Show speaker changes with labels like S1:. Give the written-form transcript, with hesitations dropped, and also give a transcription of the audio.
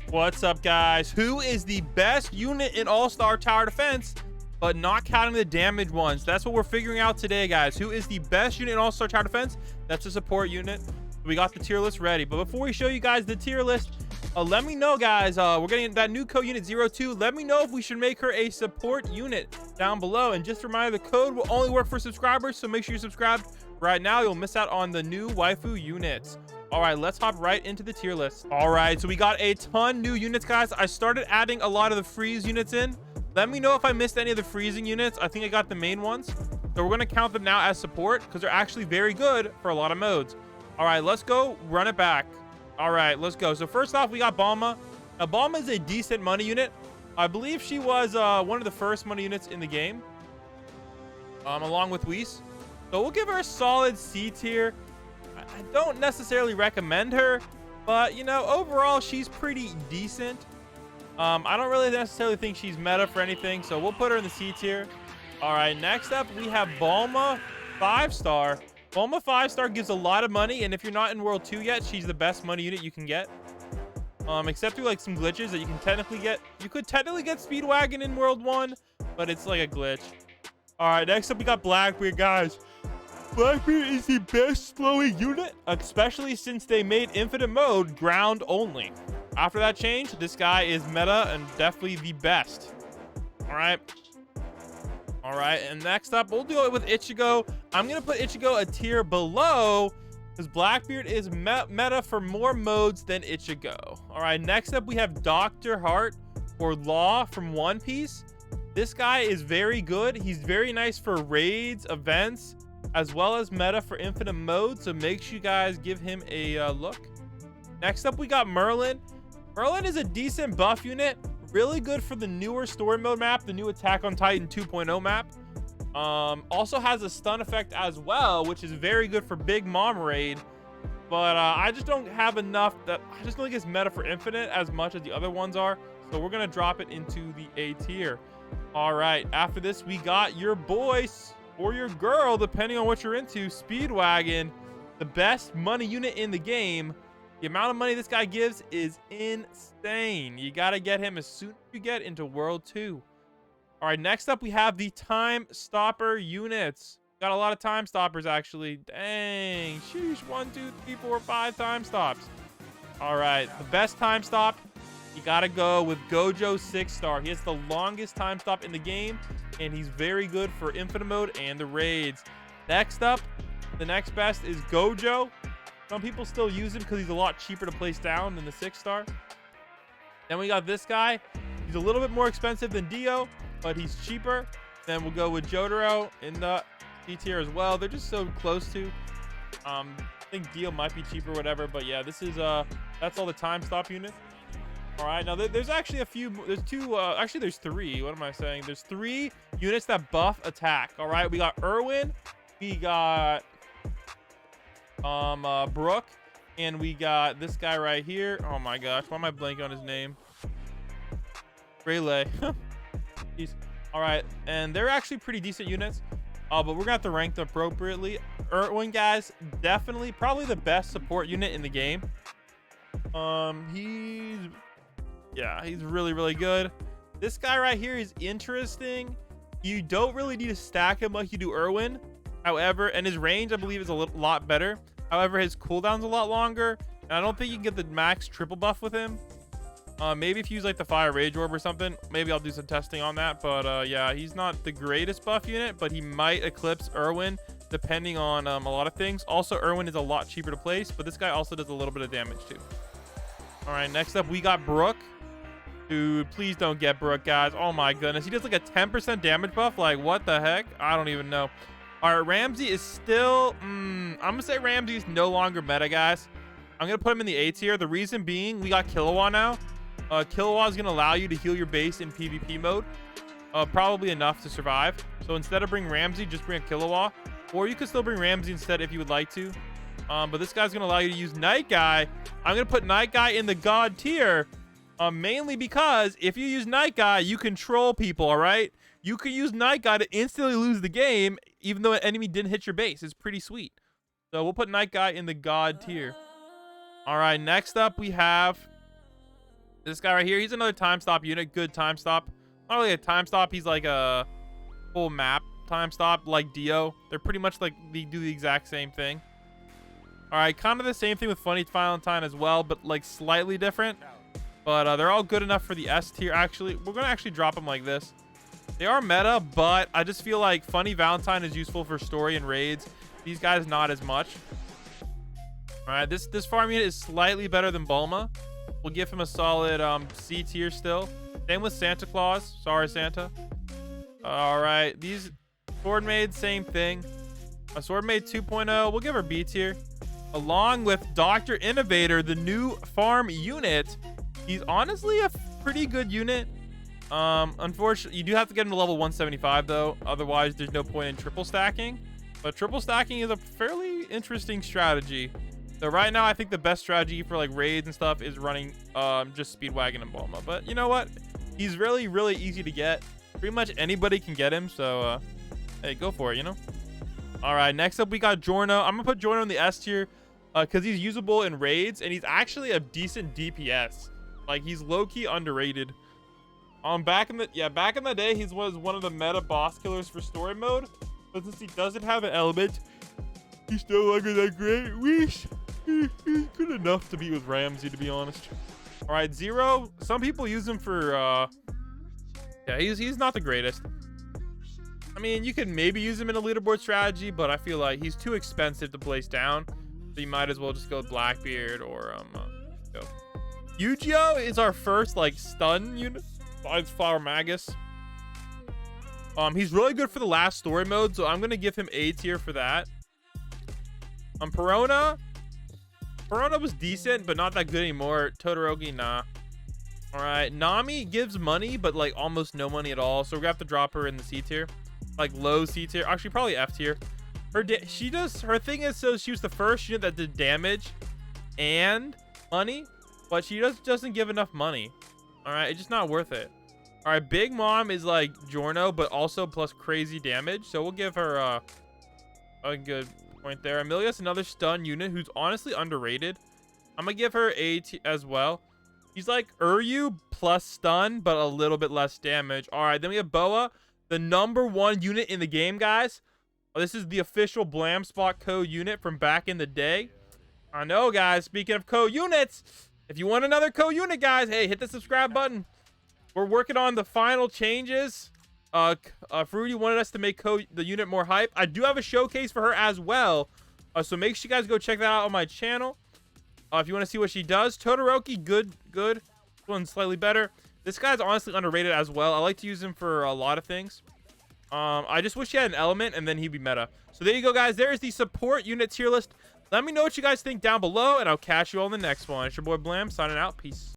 S1: What's up, guys? Who is the best unit in All-Star Tower Defense, but not counting the damage ones? That's what we're figuring out today, guys. Who is the best unit in All-Star Tower Defense? That's a support unit. We got the tier list ready. But before we show you guys the tier list, let me know, guys. We're getting that new code unit 02. Let me know if we should make her a support unit down below. And just a reminder, the code will only work for subscribers, so make sure you're subscribed right now. You'll miss out on the new waifu units. All right, let's hop right into the tier list. All right, so we got a ton new units, guys. I started adding a lot of the freeze units in. Let me know if I missed any of the freezing units. I think I got the main ones. So we're going to count them now as support because they're actually very good for a lot of modes. All right, let's go run it back. All right, let's go. So first off, we got Bulma. Now, Bulma is a decent money unit. I believe she was one of the first money units in the game, along with Whis. So we'll give her a solid C tier. I don't necessarily recommend her, but, you know, overall, she's pretty decent. I don't really necessarily think she's meta for anything, so we'll put her in the C tier. All right, next up, we have Bulma 5-star. Bulma 5-star gives a lot of money, and if you're not in World 2 yet, she's the best money unit you can get. Except through, like, some glitches that you can technically get. You could technically get Speedwagon in World 1, but it's like a glitch. All right, next up, we got Blackbeard, guys. Blackbeard is the best slowing unit, especially since they made infinite mode ground only. After that change, this guy is meta and definitely the best. All right, and next up, we'll do it with Ichigo. I'm gonna put Ichigo a tier below because Blackbeard is meta for more modes than Ichigo. All right, next up, we have Dr. Heart, or Law, from One Piece. This guy is very good. He's very nice for raids, events, as well as meta for infinite mode, so make sure you guys give him a look. Next up, we got Merlin. Merlin is a decent buff unit, really good for the newer story mode map, the new Attack on Titan 2.0 map. Also has a stun effect as well, which is very good for Big Mom raid, but I just don't have enough. That I just don't think it's meta for infinite as much as the other ones are, so we're gonna drop it into the A tier. All right, after this, we got your boys, or your girl, depending on what you're into, Speedwagon, the best money unit in the game. The amount of money this guy gives is insane. You got to get him as soon as you get into World 2. All right, next up, we have the Time Stopper units. Got a lot of Time Stoppers, actually. Dang. Sheesh. 1, 2, 3, 4, 5 Time Stops. All right, the best Time Stop, you got to go with Gojo 6-star. He has the longest time stop in the game, and he's very good for infinite mode and the raids. Next up, the next best is Gojo. Some people still use him because he's a lot cheaper to place down than the 6-star. Then we got this guy. He's a little bit more expensive than Dio, but he's cheaper. Then we'll go with Jotaro in the C tier as well. They're just so close to. I think Dio might be cheaper, whatever. But yeah, this is that's all the time stop units. All right, now there's actually a few. There's two. Actually, there's 3. What am I saying? There's 3 units that buff attack. All right, we got Irwin, we got Brooke, and we got this guy right here. Oh my gosh, why am I blanking on his name? Rayleigh. All right, and they're actually pretty decent units. But we're gonna have to rank them appropriately. Irwin, guys, definitely probably the best support unit in the game. He's really, really good. This guy right here is interesting. You don't really need to stack him like you do Irwin. However, and his range, I believe, is a lot better. However, his cooldown's a lot longer. And I don't think you can get the max triple buff with him. Maybe if you use like the Fire Rage Orb or something, maybe I'll do some testing on that. But yeah, he's not the greatest buff unit, but he might eclipse Irwin depending on a lot of things. Also, Irwin is a lot cheaper to place, but this guy also does a little bit of damage too. All right, next up, we got Brooke. Dude, please don't get Brooke, guys. Oh my goodness. He does like a 10% damage buff. Like, what the heck? I don't even know. All right, Ramsay is still... I'm going to say Ramsay is no longer meta, guys. I'm going to put him in the A tier. The reason being, we got Killua now. Killua is going to allow you to heal your base in PvP mode. Probably enough to survive. So instead of bring Ramsay, just bring a Killua. Or you could still bring Ramsay instead if you would like to. But this guy's going to allow you to use Night Guy. I'm going to put Night Guy in the God tier. Mainly because if you use Night Guy, you control people, all right? You can use Night Guy to instantly lose the game, even though an enemy didn't hit your base. It's pretty sweet. So we'll put Night Guy in the God tier. All right, next up we have This guy right here, he's another time stop unit. Good time stop. Not really a time stop. He's like a full map time stop like Dio. They're pretty much like they do the exact same thing. All right, kind of the same thing with Funny Valentine as well, but like slightly different. But they're all good enough for the S tier. Actually, we're gonna actually drop them like this. They are meta, but I just feel like Funny Valentine is useful for story and raids. These guys not as much. All right, this farm unit is slightly better than Bulma. We'll give him a solid C tier still. Same with Santa Claus. Sorry, Santa. All right, these Sword Maid, same thing. A Sword Maid 2.0, we'll give her B tier. Along with Dr. Innovator, the new farm unit. He's honestly a pretty good unit. Unfortunately, you do have to get him to level 175 though. Otherwise, there's no point in triple stacking. But triple stacking is a fairly interesting strategy. So right now, I think the best strategy for like raids and stuff is running just Speedwagon and Bulma. But you know what? He's really, really easy to get. Pretty much anybody can get him. So hey, go for it, you know? All right, next up we got Giorno. I'm gonna put Giorno in the S tier because he's usable in raids and he's actually a decent DPS. Like he's low-key underrated. Back in the day, he was one of the meta boss killers for story mode. But since he doesn't have an element, he's no longer that great. He's good enough to be with Ramsay, to be honest. All right, Zero. Some people use him for yeah, he's not the greatest. I mean, you could maybe use him in a leaderboard strategy, but I feel like he's too expensive to place down. So you might as well just go with Blackbeard or go. Yu-Gi-Oh is our first like stun unit. Besides Flower Magus. He's really good for the last story mode, so I'm gonna give him A tier for that. Perona was decent, but not that good anymore. Todoroki, nah. All right, Nami gives money, but like almost no money at all. So we're gonna have to drop her in the C tier, like low C tier. Actually, probably F tier. Her thing is, so she was the first unit that did damage and money, but she doesn't give enough money. All right, it's just not worth it. All right, Big Mom is like Giorno, but also plus crazy damage. So we'll give her a good point there. Amelia's another stun unit who's honestly underrated. I'm gonna give her A as well. He's like Uryu plus stun, but a little bit less damage. All right, then we have Boa, the #1 unit in the game, guys. This is the official Blam Spot Co unit from back in the day. I know, guys. Speaking of Co units, if you want another Co unit, guys, hey, hit the subscribe button. We're working on the final changes. Fruity wanted us to make the unit more hype. I do have a showcase for her as well. So make sure you guys go check that out on my channel. If you want to see what she does. Todoroki, good. This one's slightly better. This guy's honestly underrated as well. I like to use him for a lot of things. I just wish he had an element and then he'd be meta. So there you go, guys. There's the support unit tier list. Let me know what you guys think down below, and I'll catch you all in the next one. It's your boy Blam signing out. Peace.